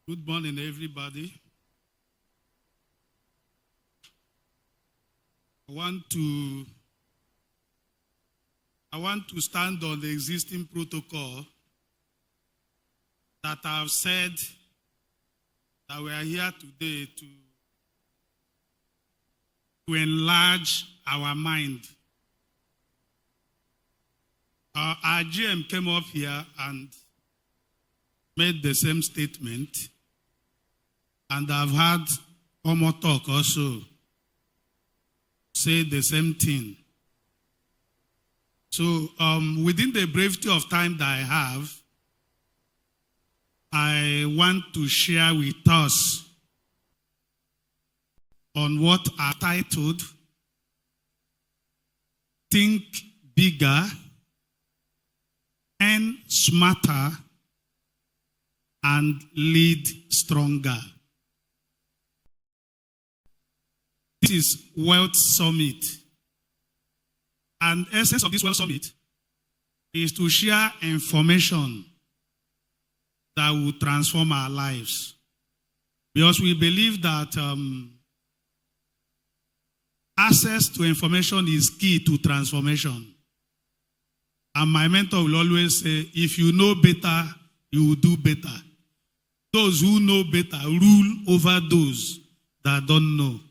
Good morning, everybody. I want to stand on the existing protocol that I've said that we are here today to enlarge our mind. Our GM came up here and made the same statement, and I've had Omo Talk also say the same thing. So within the brevity of time that I have, I want to share with us on what I titled Think Bigger, Earn Smarter, and Lead Stronger. This is Wealth Summit. And the essence of this Wealth Summit is to share information that will transform our lives. Because we believe that access to information is key to transformation. And my mentor will always say, if you know better, you will do better. Those who know better rule over those that don't know.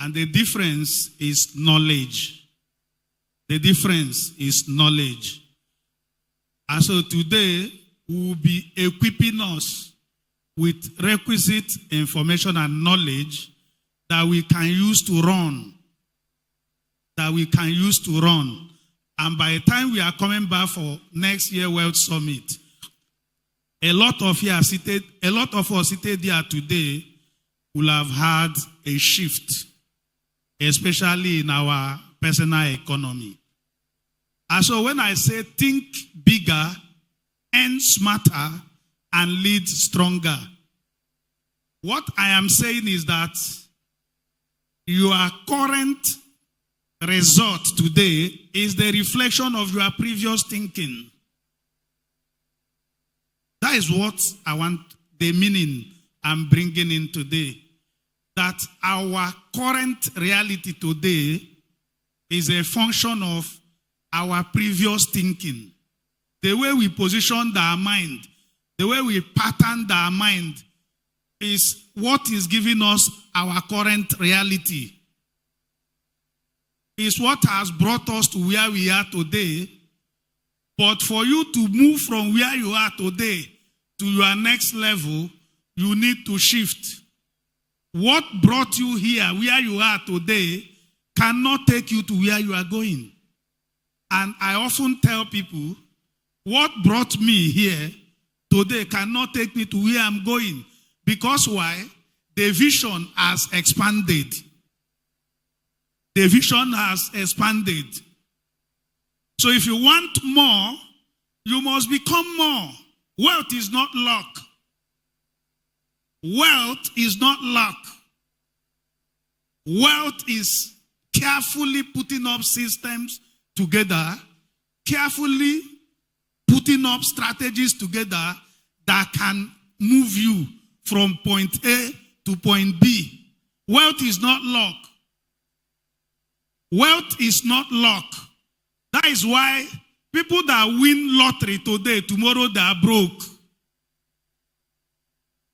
And the difference is knowledge. The difference is knowledge. And so today, we will be equipping us with requisite information and knowledge that we can use to run. That we can use to run. And by the time we are coming back for next year World Summit, a lot of us seated here today will have had a shift, especially in our personal economy. And so when I say think bigger, earn smarter, and lead stronger, what I am saying is that your current result today is the reflection of your previous thinking. That is what I want, the meaning I'm bringing in today. That our current reality today is a function of our previous thinking. The way we positioned our mind, the way we patterned our mind is what is giving us our current reality. Is what has brought us to where we are today. But for you to move from where you are today to your next level, you need to shift. What brought you here, where you are today, cannot take you to where you are going. And I often tell people, what brought me here today cannot take me to where I'm going. Because why? The vision has expanded. The vision has expanded. So if you want more, you must become more. Wealth is not luck. Wealth is not luck. Wealth is carefully putting up systems together, carefully putting up strategies together that can move you from point A to point B. Wealth is not luck. Wealth is not luck. That is why people that win lottery today, tomorrow they are broke.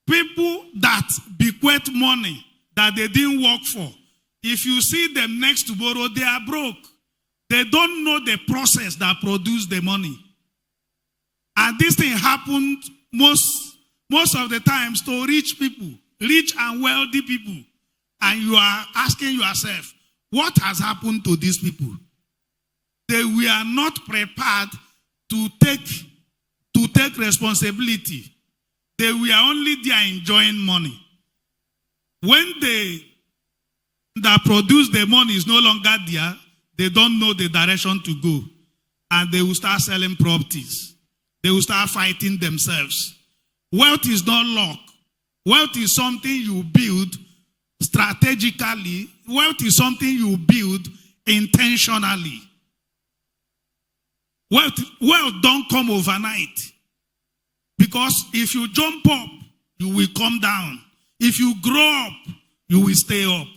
People that bequeath money that they didn't work for, if you see them next tomorrow, they are broke. They don't know the process that produced the money. And this thing happened most of the times to rich people, rich and wealthy people. And you are asking yourself, what has happened to these people? They were not prepared to take responsibility. They were only there enjoying money. When that produce the money is no longer there, they don't know the direction to go. And they will start selling properties. They will start fighting themselves. Wealth is not luck. Wealth is something you build strategically. Wealth is something you build intentionally. Wealth don't come overnight. Because if you jump up you will come down. If you grow up, you will stay up.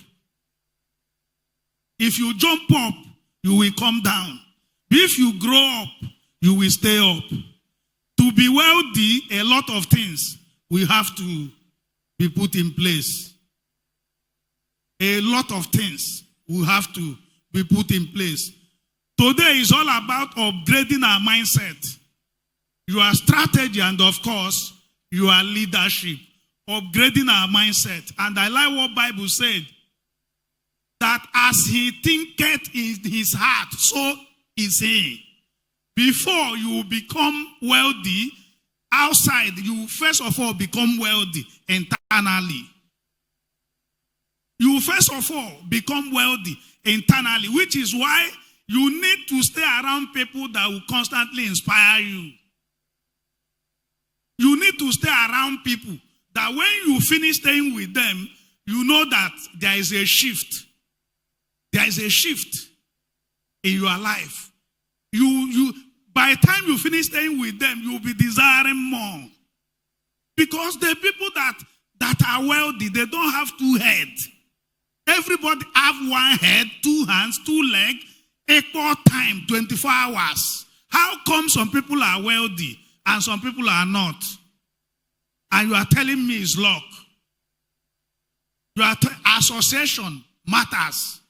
If you jump up, you will come down. If you grow up, you will stay up. To be wealthy, a lot of things will have to be put in place. A lot of things will have to be put in place. Today is all about upgrading our mindset. Your strategy and, of course, your leadership. Upgrading our mindset. And I like what Bible said. That as he thinketh in his heart, so is he. Before you become wealthy outside, you first of all become wealthy internally. You first of all become wealthy internally, which is why you need to stay around people that will constantly inspire you. You need to stay around people that when you finish staying with them, you know that there is a shift. There is a shift in your life. By the time you finish staying with them, you'll be desiring more. Because the people that are wealthy, they don't have two heads. Everybody have one head, two hands, two legs, equal time, 24 hours. How come some people are wealthy and some people are not? And you are telling me it's luck. Association matters.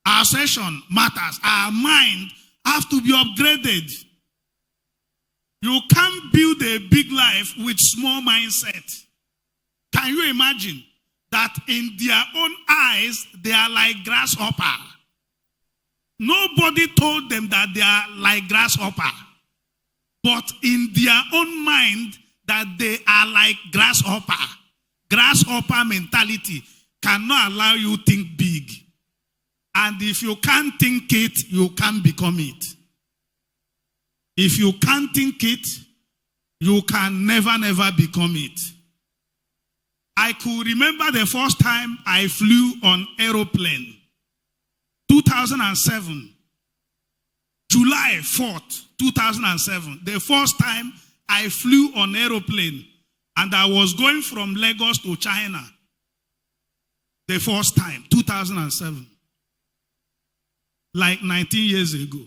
Association matters. Our mind have to be upgraded. You can't build a big life with small mindset. Can you imagine that in their own eyes, they are like grasshopper? Nobody told them that they are like grasshopper. But in their own mind, that they are like grasshopper. Grasshopper mentality cannot allow you to think big. And if you can't think it, you can't become it. If you can't think it, you can never become it. I could remember the first time I flew on aeroplane. 2007. July 4th, 2007. The first time I flew on aeroplane. And I was going from Lagos to China. The first time, 2007. Like 19 years ago.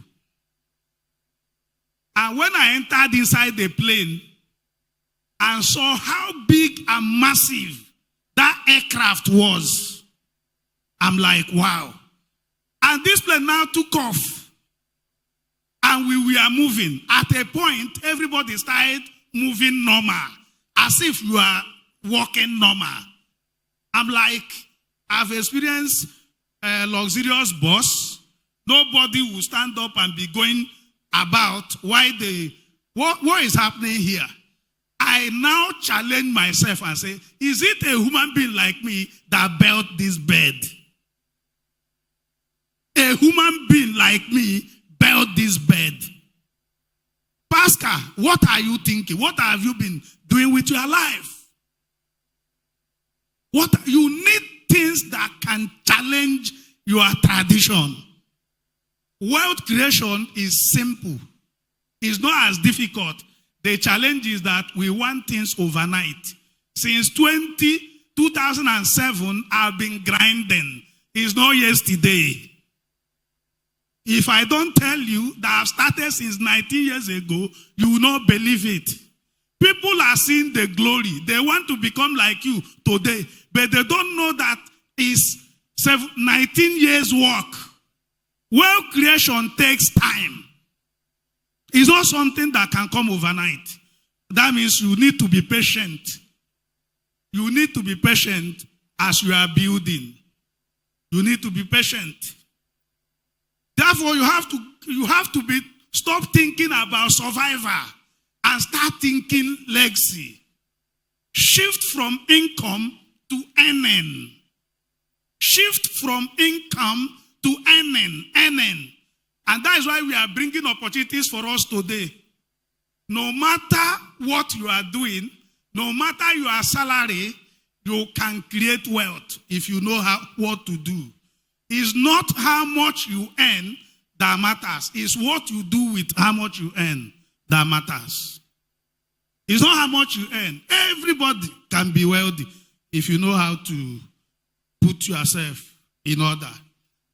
And when I entered inside the plane and saw how big and massive that aircraft was, I'm like, wow. And this plane now took off. And we were moving. At a point, everybody started moving normal. As if you are walking normal. I'm like, I've experienced a luxurious bus. Nobody will stand up and be going about what is happening here. I now challenge myself and say, is it a human being like me that built this bed? A human being like me built this bed. Pastor, what are you thinking? What have you been doing with your life? You need things that can challenge your tradition. Wealth creation is simple. It's not as difficult. The challenge is that we want things overnight. Since 2007, I've been grinding. It's not yesterday. If I don't tell you that I've started since 19 years ago, you will not believe it. People are seeing the glory. They want to become like you today. But they don't know that it's 19 years work. Wealth creation takes time. It's not something that can come overnight. That means you need to be patient. You need to be patient as you are building. You need to be patient. Therefore, you have to stop thinking about survival and start thinking legacy. Shift from income to earning. Shift from income to earning. And that is why we are bringing opportunities for us today. No matter what you are doing, no matter your salary, you can create wealth if you know what to do. It's not how much you earn that matters. It's what you do with how much you earn that matters. It's not how much you earn. Everybody can be wealthy if you know how to put yourself in order.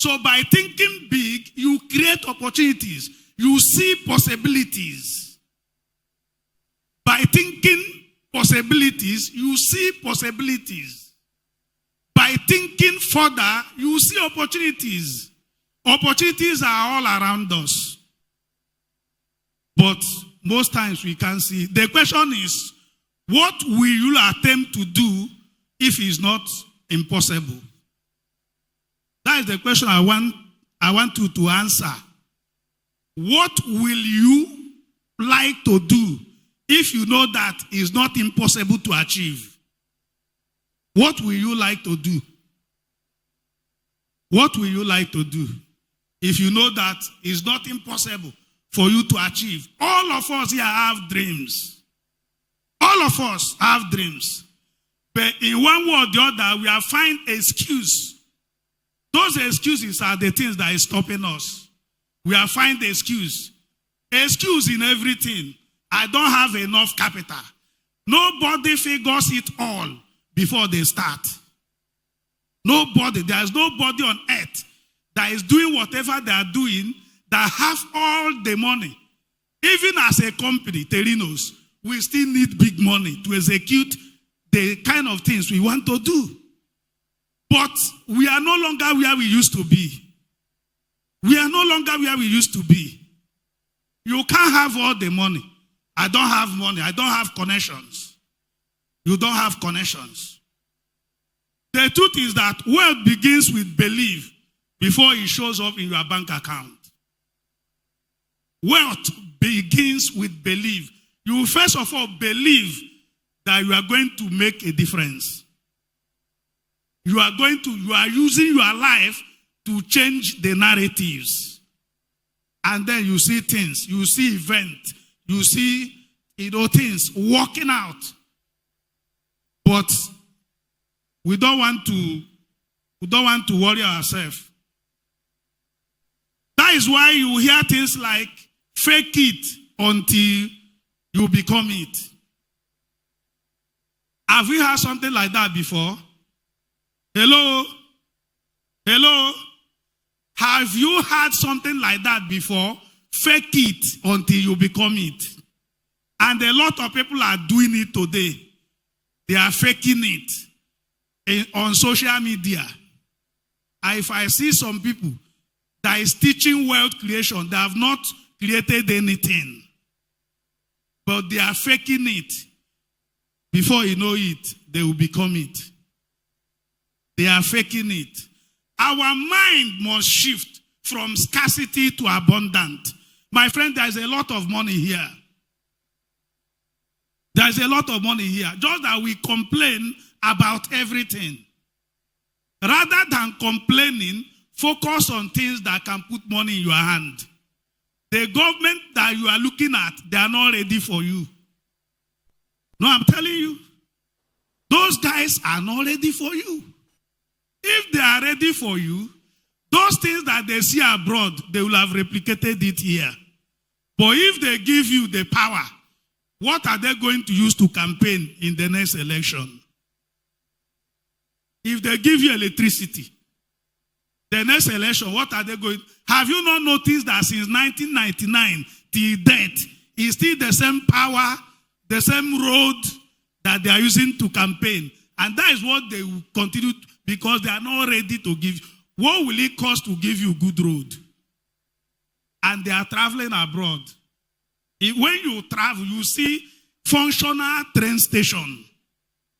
So by thinking big, you create opportunities. You see possibilities. By thinking possibilities, you see possibilities. By thinking further, you see opportunities. Opportunities are all around us. But most times we can't see. The question is, what will you attempt to do if it's not impossible? That is the question I want you to answer. What will you like to do if you know that it's not impossible to achieve? What will you like to do? What will you like to do if you know that it's not impossible for you to achieve? All of us here have dreams. All of us have dreams. But in one way or the other, we have found excuse. Those excuses are the things that is stopping us. We have found the excuse. Excuse in everything. I don't have enough capital. Nobody figures it all before they start. Nobody. There is nobody on earth that is doing whatever they are doing that have all the money. Even as a company, Terinos, we still need big money to execute the kind of things we want to do. But we are no longer where we used to be. We are no longer where we used to be. You can't have all the money. I don't have money. I don't have connections. You don't have connections. The truth is that wealth begins with belief before it shows up in your bank account. Wealth begins with belief. You first of all believe that you are going to make a difference. You are using your life to change the narratives. And then you see things, you see events, you see things working out. But we don't want to worry ourselves. That is why you hear things like fake it until you become it. Have we heard something like that before? Hello? Hello? Have you heard something like that before? Fake it until you become it. And a lot of people are doing it today. They are faking it on social media. And if I see some people that is teaching wealth creation, they have not created anything. But they are faking it. Before you know it, they will become it. They are faking it. Our mind must shift from scarcity to abundant. My friend, there is a lot of money here. There is a lot of money here. Just that we complain about everything. Rather than complaining, focus on things that can put money in your hand. The government that you are looking at, they are not ready for you. No, I'm telling you. Those guys are not ready for you. If they are ready for you, those things that they see abroad, they will have replicated it here. But if they give you the power, what are they going to use to campaign in the next election? If they give you electricity, the next election, what are they going? Have you not noticed that since 1999 till date, it's still the same power, the same road that they are using to campaign? And that is what they will continue to, because they are not ready to give. What will it cost to give you good road? And they are traveling abroad. When you travel, you see functional train station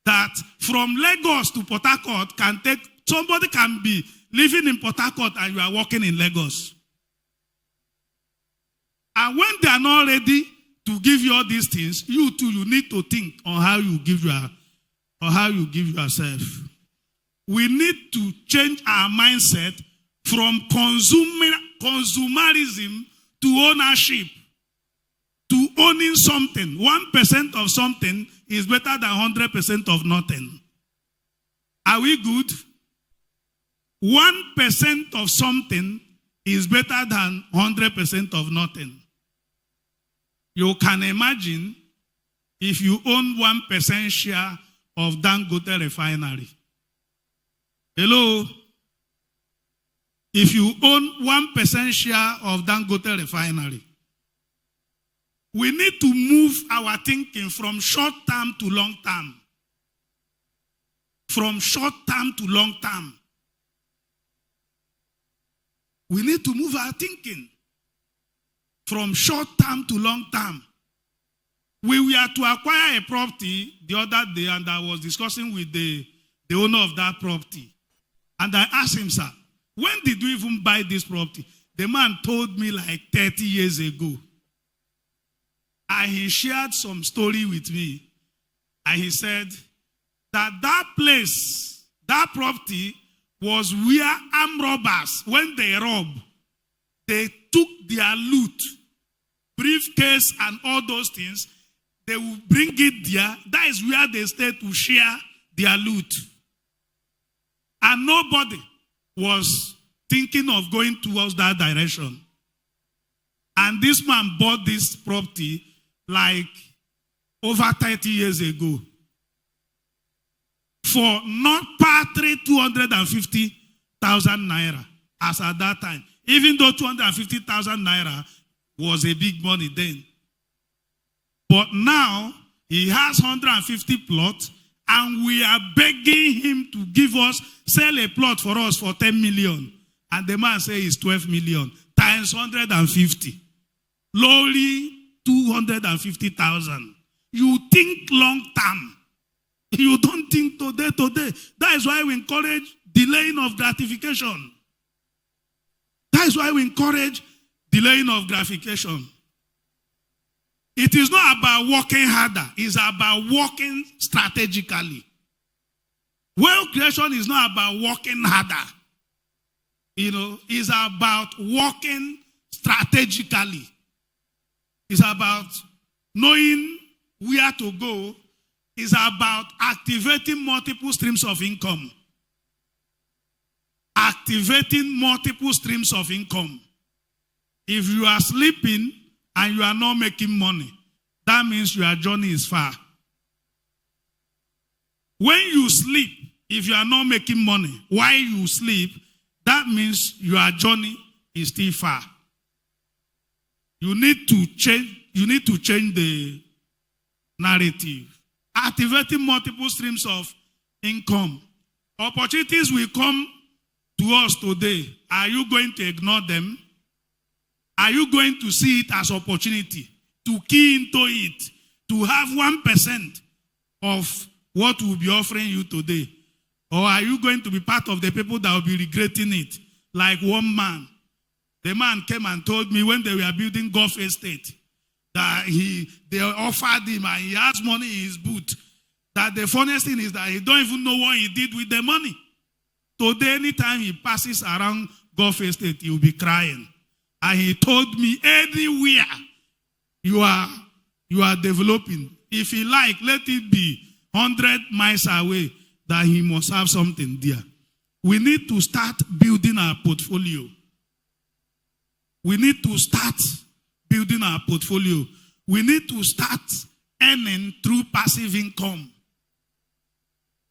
that from Lagos to Port Harcourt can take, somebody can be living in Port Harcourt and you are working in Lagos. And when they are not ready to give you all these things, you too, you need to think on how you give yourself. We need to change our mindset from consumerism to ownership, to owning something. 1% of something is better than 100% of nothing. Are we good? 1% of something is better than 100% of nothing. You can imagine if you own 1% share of Dangote refinery. Hello? If you own 1% share of Dangote refinery, we need to move our thinking from short term to long term. From short term to long term. We need to move our thinking from short term to long term. We were to acquire a property the other day, and I was discussing with the owner of that property. And I asked him, sir, when did you even buy this property? The man told me like 30 years ago. And he shared some story with me. And he said that place, that property, was where armed robbers, when they rob, they took their loot, briefcase and all those things, they will bring it there. That is where they stay to share their loot. And nobody was thinking of going towards that direction. And this man bought this property like over 30 years ago for not paltry 250,000 naira as at that time. Even though 250,000 naira was a big money then. But now he has 150 plots, and we are begging him to give us, sell a plot for us for 10 million. And the man says it's 12 million times 150. Lowly 250,000. You think long term. You don't think today. That is why we encourage delaying of gratification. That is why we encourage delaying of gratification. It is not about working harder. It's about working strategically. Wealth creation is not about working harder. It's about working strategically. It's about knowing where to go. It's about activating multiple streams of income. Activating multiple streams of income. If you are sleeping and you are not making money, that means your journey is far. When you sleep, if you are not making money while you sleep, that means your journey is still far. You need to change the narrative. Activating multiple streams of income. Opportunities will come to us today. Are you going to ignore them? Are you going to see it as opportunity to key into it, to have 1% of what we'll be offering you today? Or are you going to be part of the people that will be regretting it? Like one man. The man came and told me when they were building golf estate that they offered him and he has money in his boot. That the funniest thing is that he don't even know what he did with the money. Today, anytime he passes around golf estate, he will be crying. And he told me, anywhere you are developing, if he like, let it be 100 miles away, that he must have something there. We need to start building our portfolio. We need to start building our portfolio. We need to start earning through passive income.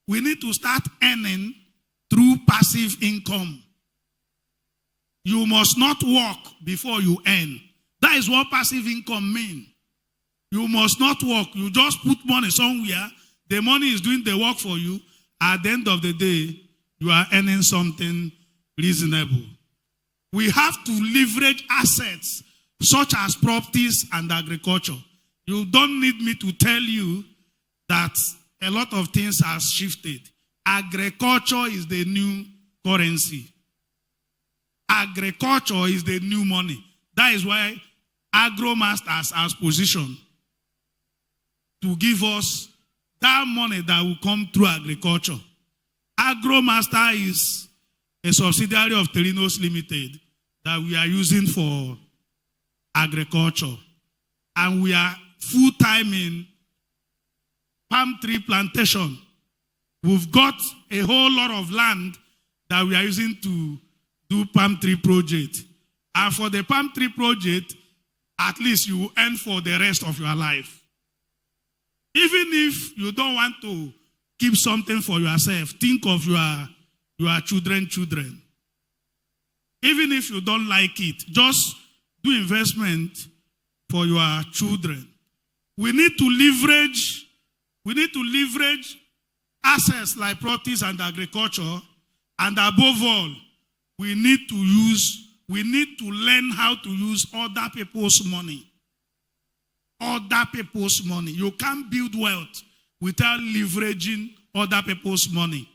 We need to start earning through passive income. You must not work before you earn. That is what passive income means. You must not work. You just put money somewhere. The money is doing the work for you. At the end of the day, you are earning something reasonable. We have to leverage assets such as properties and agriculture. You don't need me to tell you that a lot of things have shifted. Agriculture is the new currency. Agriculture is the new money. That is why AgroMasters has positioned to give us that money that will come through agriculture. AgroMaster is a subsidiary of Terinos Limited that we are using for agriculture. And we are full-time in palm tree plantation. We've got a whole lot of land that we are using to do palm tree project. And for the palm tree project, at least you will earn for the rest of your life. Even if you don't want to keep something for yourself. Think of your children. Even if you don't like it, just do investment for your children. We need to leverage assets like properties and agriculture, and above all, we need to learn how to use other people's money. Other people's money. You can't build wealth without leveraging other people's money.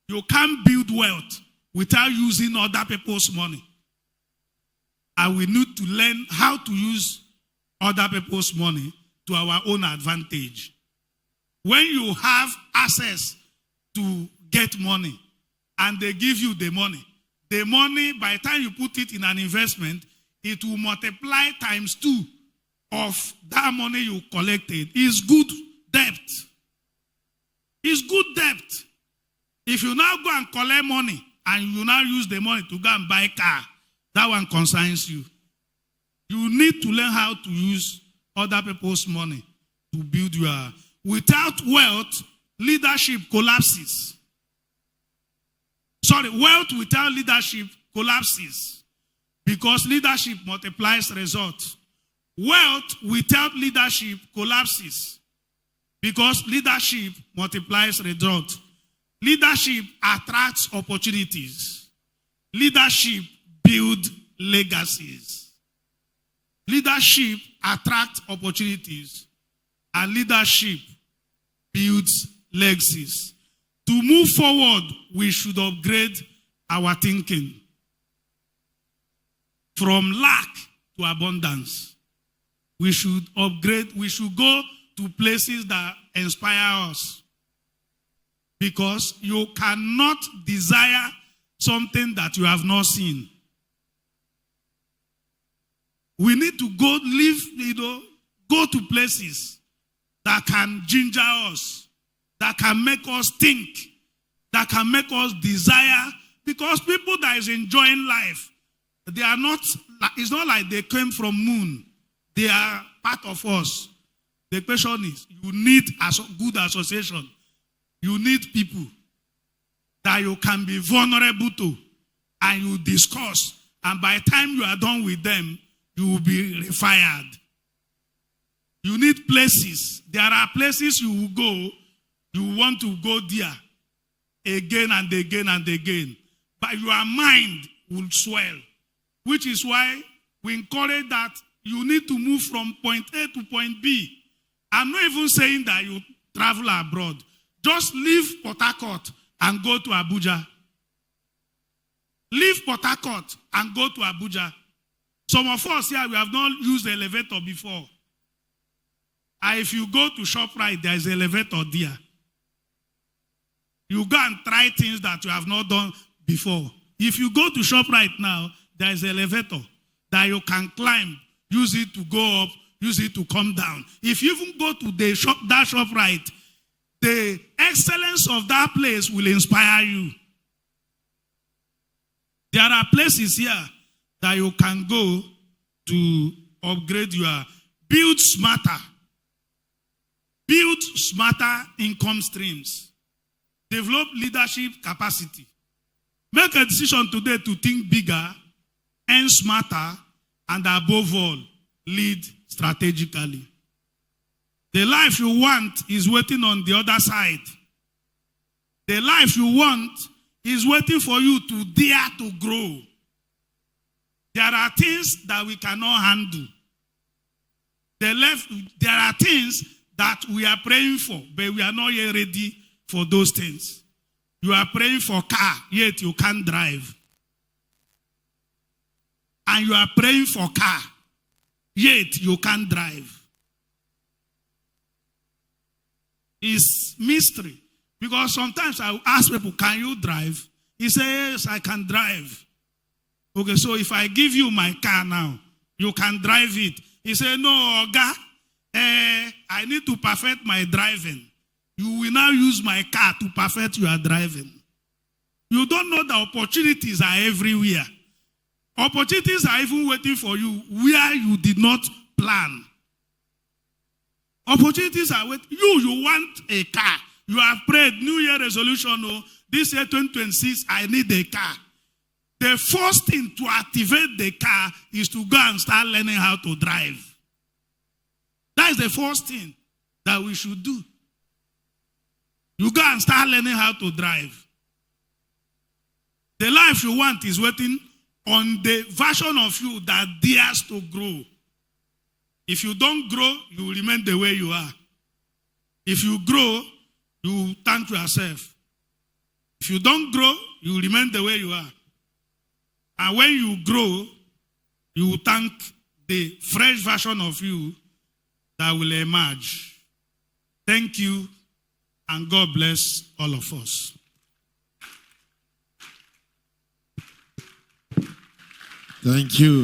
You can't build wealth without using other people's money. And we need to learn how to use other people's money to our own advantage. When you have access to get money and they give you the money, by the time you put it in an investment, it will multiply times 2 of that money you collected. It's good debt. It's good debt. If you now go and collect money and you now use the money to go and buy a car, that one concerns you. You need to learn how to use other people's money to build your... Without wealth, leadership collapses. Wealth without leadership collapses because leadership multiplies results. Wealth without leadership collapses because leadership multiplies results. Leadership attracts opportunities. Leadership builds legacies. Leadership attracts opportunities, and leadership builds legacies. To move forward, we should upgrade our thinking from lack to abundance. We should upgrade, we should go to places that inspire us. Because you cannot desire something that you have not seen. We need to go to places that can ginger us, that can make us think, that can make us desire. Because people that is enjoying life, they are not, it's not like they came from moon. They are part of us. The question is, you need a good association. You need people that you can be vulnerable to and you discuss. And by the time you are done with them, you will be refired. You need places. There are places you will go, you want to go there again and again and again. But your mind will swell. Which is why we encourage that you need to move from point A to point B. I'm not even saying that you travel abroad. Just leave Port Harcourt and go to Abuja. Leave Port Harcourt and go to Abuja. Some of us here, we have not used the elevator before. And if you go to ShopRite, there is an elevator there. You go and try things that you have not done before. If you go to ShopRite now, there is an elevator that you can climb, use it to go up, use it to come down. If you even go to that ShopRite, the excellence of that place will inspire you. There are places here that you can go to upgrade build smarter income streams. Develop leadership capacity. Make a decision today to think bigger, earn smarter, and above all, lead strategically. The life you want is waiting on the other side. The life you want is waiting for you to dare to grow. There are things that we cannot handle. There are things that we are praying for, but we are not yet ready for those things. You are praying for a car, yet you can't drive. And you are praying for a car, yet you can't drive. It's mystery. Because sometimes I ask people, can you drive? He says, yes, I can drive. Okay, so if I give you my car now, you can drive it. He said, no, Oga, I need to perfect my driving. You will now use my car to perfect your driving. You don't know the opportunities are everywhere. Opportunities are even waiting for you where you did not plan. Opportunities are waiting. You want a car. You have prayed, New Year resolution, oh, this year 2026, I need a car. The first thing to activate the car is to go and start learning how to drive. That is the first thing that we should do. You go and start learning how to drive. The life you want is waiting on the version of you that dares to grow. If you don't grow, you will remain the way you are. If you grow, you will thank yourself. If you don't grow, you will remain the way you are. And when you grow, you will thank the fresh version of you that will emerge. Thank you, and God bless all of us. Thank you.